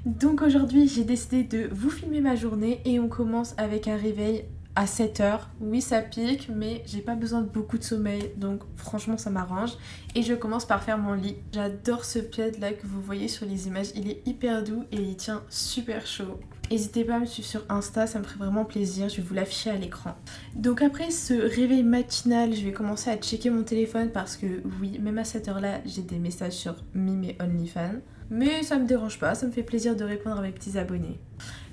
Donc aujourd'hui j'ai décidé de vous filmer ma journée et on commence avec un réveil à 7h. Oui ça pique mais j'ai pas besoin de beaucoup de sommeil donc franchement ça m'arrange. Et je commence par faire mon lit. J'adore ce plaid là que vous voyez sur les images, il est hyper doux et il tient super chaud. N'hésitez pas à me suivre sur Insta, ça me ferait vraiment plaisir, je vais vous l'afficher à l'écran. Donc après ce réveil matinal, je vais commencer à checker mon téléphone parce que oui, même à cette heure-là, j'ai des messages sur Mime et OnlyFans. Mais ça me dérange pas, ça me fait plaisir de répondre à mes petits abonnés.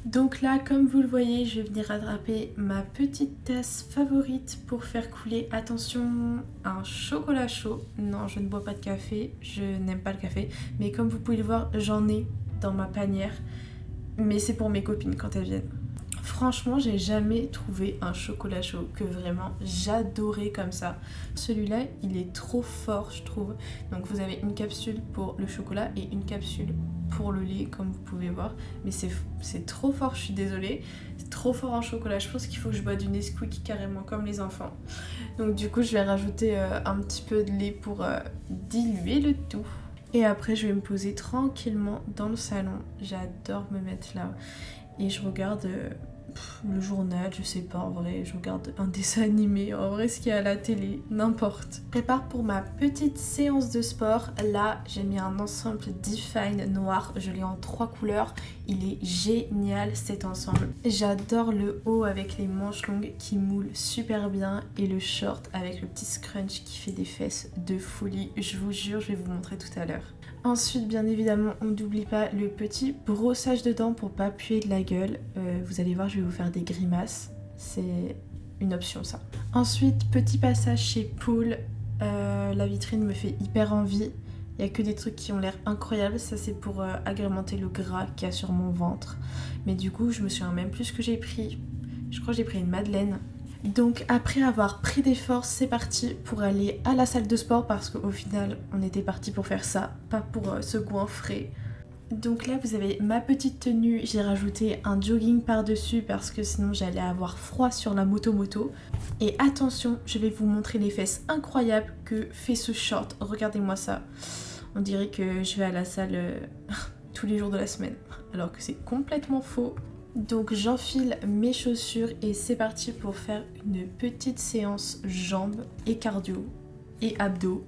Donc là, comme vous le voyez, je vais venir rattraper ma petite tasse favorite pour faire couler, attention, un chocolat chaud. Non, je ne bois pas de café, je n'aime pas le café. Mais comme vous pouvez le voir, j'en ai dans ma panière. Mais c'est pour mes copines quand elles viennent. Franchement, j'ai jamais trouvé un chocolat chaud que vraiment j'adorais comme ça. Celui-là, il est trop fort, je trouve. Donc vous avez une capsule pour le chocolat et une capsule pour le lait, comme vous pouvez voir. Mais c'est trop fort, je suis désolée. C'est trop fort en chocolat. Je pense qu'il faut que je bois du Nesquik carrément comme les enfants. Donc du coup, je vais rajouter un petit peu de lait pour diluer le tout. Et après, je vais me poser tranquillement dans le salon. J'adore me mettre là. Et je regarde le journal, je sais pas en vrai, je regarde un dessin animé, en vrai ce qu'il y a à la télé, n'importe. Je prépare pour ma petite séance de sport. Là, j'ai mis un ensemble Define noir, je l'ai en 3 couleurs. Il est génial cet ensemble. J'adore le haut avec les manches longues qui moulent super bien et le short avec le petit scrunch qui fait des fesses de folie. Je vous jure, je vais vous montrer tout à l'heure. Ensuite, bien évidemment, on n'oublie pas le petit brossage de dents pour pas puer de la gueule. Vous allez voir, je vais vous faire des grimaces. C'est une option ça. Ensuite, petit passage chez Pool. La vitrine me fait hyper envie. Il n'y a que des trucs qui ont l'air incroyables. Ça, c'est pour agrémenter le gras qu'il y a sur mon ventre. Mais du coup, je me souviens même plus ce que j'ai pris. Je crois que j'ai pris une madeleine. Donc après avoir pris des forces, c'est parti pour aller à la salle de sport parce qu'au final on était parti pour faire ça, pas pour se goinfrer. Donc là vous avez ma petite tenue, j'ai rajouté un jogging par-dessus parce que sinon j'allais avoir froid sur la moto. Et attention, je vais vous montrer les fesses incroyables que fait ce short, regardez-moi ça. On dirait que je vais à la salle tous les jours de la semaine, alors que c'est complètement faux. Donc j'enfile mes chaussures et c'est parti pour faire une petite séance jambes et cardio et abdos.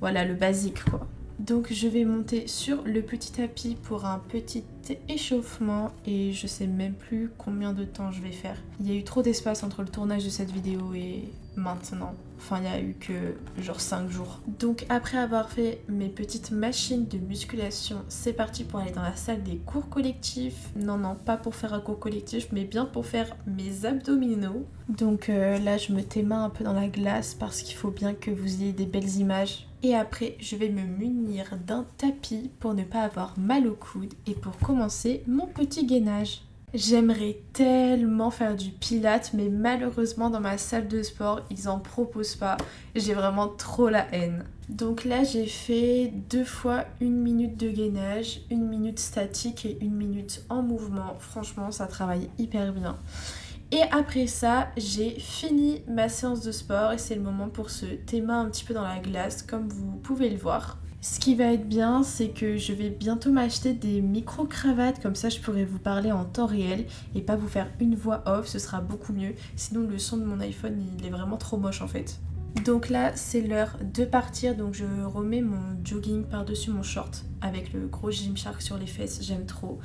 Voilà le basique quoi. Donc je vais monter sur le petit tapis pour un petit échauffement et je sais même plus combien de temps je vais faire. Il y a eu trop d'espace entre le tournage de cette vidéo et maintenant. Enfin il n'y a eu que genre 5 jours. Donc après avoir fait mes petites machines de musculation, c'est parti pour aller dans la salle des cours collectifs. Non, pas pour faire un cours collectif mais bien pour faire mes abdominaux. Donc là je me témains un peu dans la glace parce qu'il faut bien que vous ayez des belles images. Et après, je vais me munir d'un tapis pour ne pas avoir mal au coude et pour commencer mon petit gainage. J'aimerais tellement faire du pilates, mais malheureusement dans ma salle de sport, ils en proposent pas. J'ai vraiment trop la haine. Donc là, j'ai fait 2 fois 1 minute de gainage, 1 minute statique et 1 minute en mouvement. Franchement, ça travaille hyper bien. Et après ça, j'ai fini ma séance de sport et c'est le moment pour se témain un petit peu dans la glace comme vous pouvez le voir. Ce qui va être bien, c'est que je vais bientôt m'acheter des micro-cravates, comme ça je pourrai vous parler en temps réel et pas vous faire une voix off, ce sera beaucoup mieux. Sinon le son de mon iPhone, il est vraiment trop moche en fait. Donc là, c'est l'heure de partir, donc je remets mon jogging par-dessus mon short avec le gros Gymshark sur les fesses, j'aime trop.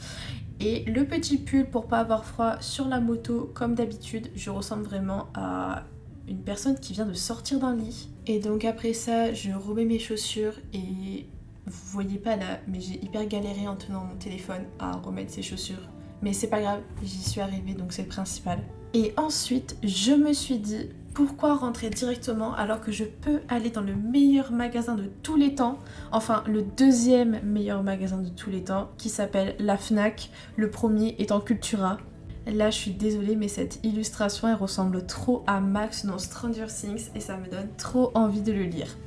Et le petit pull pour pas avoir froid sur la moto, comme d'habitude, je ressemble vraiment à une personne qui vient de sortir d'un lit. Et donc après ça, je remets mes chaussures et vous voyez pas là, mais j'ai hyper galéré en tenant mon téléphone à remettre ces chaussures. Mais c'est pas grave, j'y suis arrivée donc c'est le principal. Et ensuite, je me suis dit, pourquoi rentrer directement alors que je peux aller dans le meilleur magasin de tous les temps, enfin le deuxième meilleur magasin de tous les temps qui s'appelle la Fnac, le premier étant Cultura. Là je suis désolée mais cette illustration elle ressemble trop à Max dans Stranger Things et ça me donne trop envie de le lire.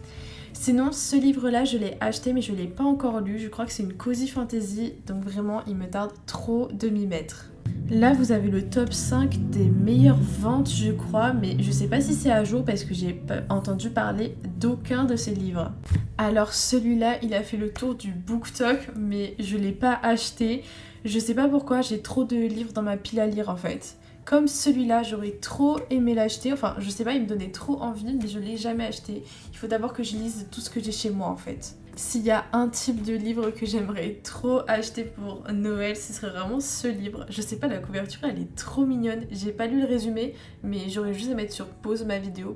Sinon, ce livre-là, je l'ai acheté mais je l'ai pas encore lu. Je crois que c'est une cozy fantasy, donc vraiment, il me tarde trop de m'y mettre. Là, vous avez le top 5 des meilleures ventes, je crois, mais je sais pas si c'est à jour parce que j'ai pas entendu parler d'aucun de ces livres. Alors celui-là, il a fait le tour du BookTok, mais je l'ai pas acheté. Je sais pas pourquoi, j'ai trop de livres dans ma pile à lire en fait. Comme celui-là, j'aurais trop aimé l'acheter. Enfin, je sais pas, il me donnait trop envie, mais je l'ai jamais acheté. Il faut d'abord que je lise tout ce que j'ai chez moi en fait. S'il y a un type de livre que j'aimerais trop acheter pour Noël, ce serait vraiment ce livre. Je sais pas, la couverture elle est trop mignonne. J'ai pas lu le résumé, mais j'aurais juste à mettre sur pause ma vidéo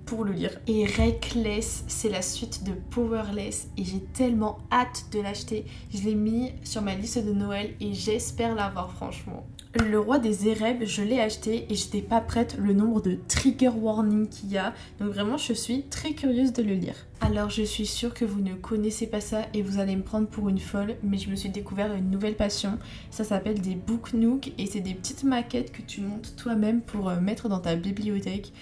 pour le lire. Et Reckless, c'est la suite de Powerless et j'ai tellement hâte de l'acheter. Je l'ai mis sur ma liste de Noël et j'espère l'avoir franchement. Le roi des Érèbes, je l'ai acheté et j'étais pas prête le nombre de trigger warnings qu'il y a. Donc vraiment, je suis très curieuse de le lire. Alors je suis sûre que vous ne connaissez pas ça et vous allez me prendre pour une folle, mais je me suis découvert une nouvelle passion. Ça s'appelle des Book Nook et c'est des petites maquettes que tu montes toi-même pour mettre dans ta bibliothèque.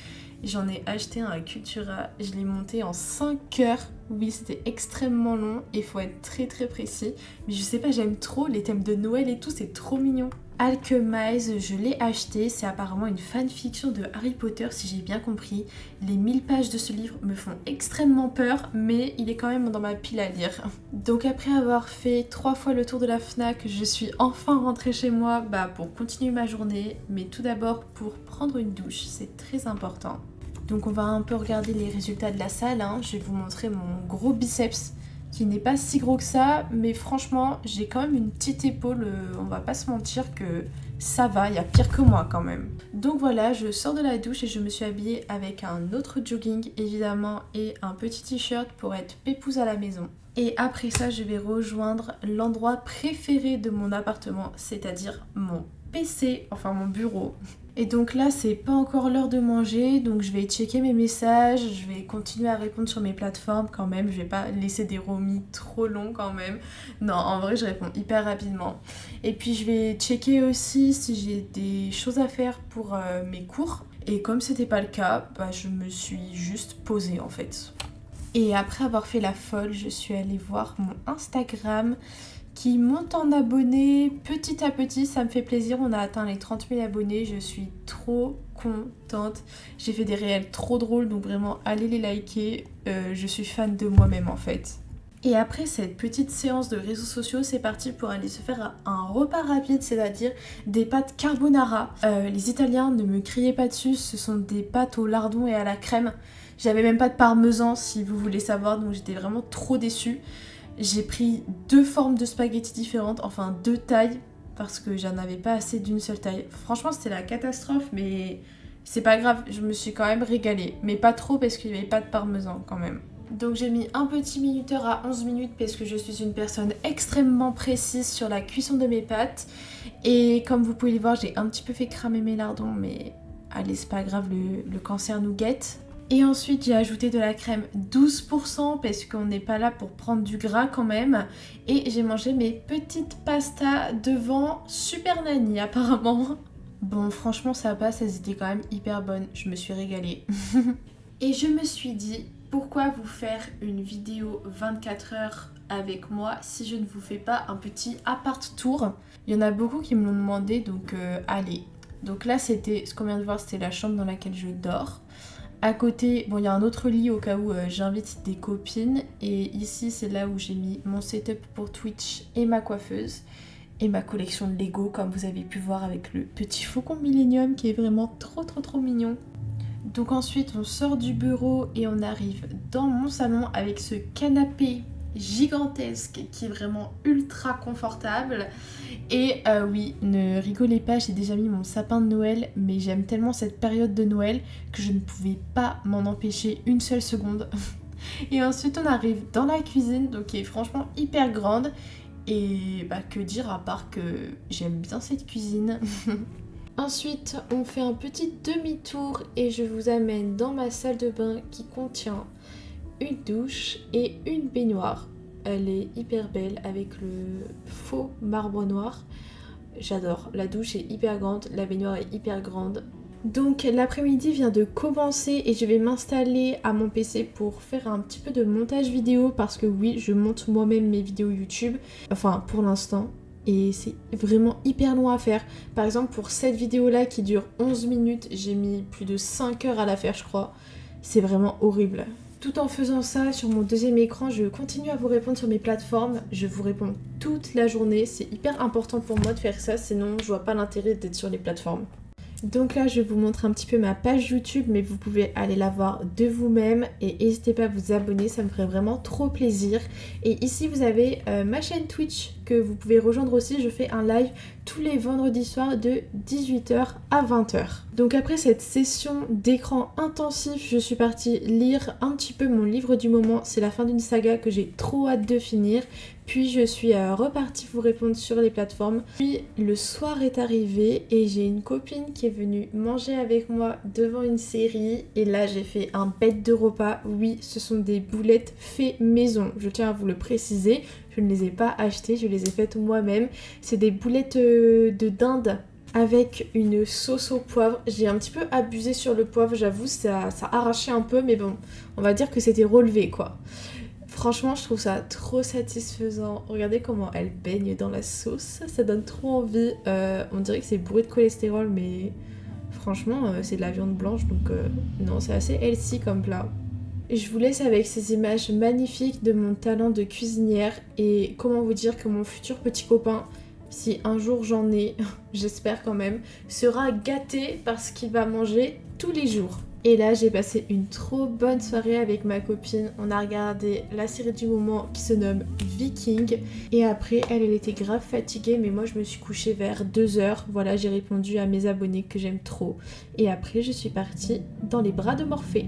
J'en ai acheté un à Cultura, je l'ai monté en 5 heures. Oui, c'était extrêmement long et il faut être très très précis. Mais je sais pas, j'aime trop les thèmes de Noël et tout, c'est trop mignon. Alchemize, je l'ai acheté, c'est apparemment une fanfiction de Harry Potter si j'ai bien compris. Les 1000 pages de ce livre me font extrêmement peur, mais il est quand même dans ma pile à lire. Donc après avoir fait 3 fois le tour de la Fnac, je suis enfin rentrée chez moi pour continuer ma journée, mais tout d'abord pour prendre une douche, c'est très important. Donc on va un peu regarder les résultats de la salle, je vais vous montrer mon gros biceps qui n'est pas si gros que ça, mais franchement j'ai quand même une petite épaule, on va pas se mentir que ça va, il y a pire que moi quand même. Donc voilà, je sors de la douche et je me suis habillée avec un autre jogging évidemment et un petit t-shirt pour être pépouze à la maison. Et après ça, je vais rejoindre l'endroit préféré de mon appartement, c'est-à-dire mon PC, enfin mon bureau. Et donc là, c'est pas encore l'heure de manger, donc je vais checker mes messages, je vais continuer à répondre sur mes plateformes quand même, je vais pas laisser des romis trop longs quand même. Non, en vrai, je réponds hyper rapidement. Et puis je vais checker aussi si j'ai des choses à faire pour mes cours. Et comme c'était pas le cas, je me suis juste posée en fait. Et après avoir fait la folle, je suis allée voir mon Instagram qui monte en abonnés petit à petit, ça me fait plaisir, on a atteint les 30 000 abonnés, je suis trop contente. J'ai fait des réels trop drôles, donc vraiment allez les liker, je suis fan de moi-même en fait. Et après cette petite séance de réseaux sociaux, c'est parti pour aller se faire un repas rapide, c'est-à-dire des pâtes carbonara. Les Italiens, ne me criez pas dessus, ce sont des pâtes au lardon et à la crème. J'avais même pas de parmesan si vous voulez savoir, donc j'étais vraiment trop déçue. J'ai pris 2 formes de spaghettis différentes, enfin 2 tailles, parce que j'en avais pas assez d'une seule taille. Franchement, c'était la catastrophe, mais c'est pas grave, je me suis quand même régalée. Mais pas trop parce qu'il n'y avait pas de parmesan quand même. Donc j'ai mis un petit minuteur à 11 minutes parce que je suis une personne extrêmement précise sur la cuisson de mes pâtes. Et comme vous pouvez le voir, j'ai un petit peu fait cramer mes lardons, mais allez, c'est pas grave, le cancer nous guette. Et ensuite j'ai ajouté de la crème 12% parce qu'on n'est pas là pour prendre du gras quand même. Et j'ai mangé mes petites pastas devant Super Nanny apparemment. Bon franchement ça passe, elles étaient quand même hyper bonnes, je me suis régalée. Et je me suis dit, pourquoi vous faire une vidéo 24 heures avec moi si je ne vous fais pas un petit appart tour. Il y en a beaucoup qui me l'ont demandé, donc allez. Donc là c'était, ce qu'on vient de voir, c'était la chambre dans laquelle je dors. À côté, bon, il y a un autre lit au cas où j'invite des copines. Et ici, c'est là où j'ai mis mon setup pour Twitch et ma coiffeuse. Et ma collection de Lego, comme vous avez pu voir avec le petit faucon Millennium qui est vraiment trop mignon. Donc ensuite, on sort du bureau et on arrive dans mon salon avec ce canapé gigantesque qui est vraiment ultra confortable. Et oui, ne rigolez pas, j'ai déjà mis mon sapin de Noël, mais j'aime tellement cette période de Noël que je ne pouvais pas m'en empêcher une seule seconde. Et ensuite on arrive dans la cuisine, donc qui est franchement hyper grande. Et que dire à part que j'aime bien cette cuisine. Ensuite on fait un petit demi-tour et je vous amène dans ma salle de bain qui contient une douche et une baignoire. Elle est hyper belle avec le faux marbre noir. J'adore. La douche est hyper grande, la baignoire est hyper grande. Donc l'après-midi vient de commencer et je vais m'installer à mon PC pour faire un petit peu de montage vidéo parce que oui, je monte moi-même mes vidéos YouTube, enfin pour l'instant, et c'est vraiment hyper long à faire. Par exemple pour cette vidéo là qui dure 11 minutes, j'ai mis plus de 5 heures à la faire je crois, c'est vraiment horrible. Tout en faisant ça, sur mon deuxième écran, je continue à vous répondre sur mes plateformes. Je vous réponds toute la journée, c'est hyper important pour moi de faire ça, sinon je vois pas l'intérêt d'être sur les plateformes. Donc là je vous montre un petit peu ma page YouTube, mais vous pouvez aller la voir de vous-même et n'hésitez pas à vous abonner, ça me ferait vraiment trop plaisir. Et ici vous avez ma chaîne Twitch que vous pouvez rejoindre aussi, je fais un live tous les vendredis soirs de 18h à 20h. Donc après cette session d'écran intensif, je suis partie lire un petit peu mon livre du moment, c'est la fin d'une saga que j'ai trop hâte de finir. Puis je suis repartie vous répondre sur les plateformes. Puis le soir est arrivé et j'ai une copine qui est venue manger avec moi devant une série. Et là j'ai fait un bête de repas. Oui, ce sont des boulettes fait maison. Je tiens à vous le préciser. Je ne les ai pas achetées, je les ai faites moi-même. C'est des boulettes de dinde avec une sauce au poivre. J'ai un petit peu abusé sur le poivre, j'avoue, ça arrachait un peu. Mais bon, on va dire que c'était relevé quoi. Franchement, je trouve ça trop satisfaisant. Regardez comment elle baigne dans la sauce. Ça donne trop envie. On dirait que c'est bourré de cholestérol, mais franchement, c'est de la viande blanche. Donc non, c'est assez healthy comme plat. Et je vous laisse avec ces images magnifiques de mon talent de cuisinière. Et comment vous dire que mon futur petit copain, si un jour j'en ai, j'espère quand même, sera gâté parce qu'il va manger tous les jours. Et là, j'ai passé une trop bonne soirée avec ma copine. On a regardé la série du moment qui se nomme Viking. Et après, elle était grave fatiguée, mais moi, je me suis couchée vers 2h. Voilà, j'ai répondu à mes abonnés que j'aime trop. Et après, je suis partie dans les bras de Morphée.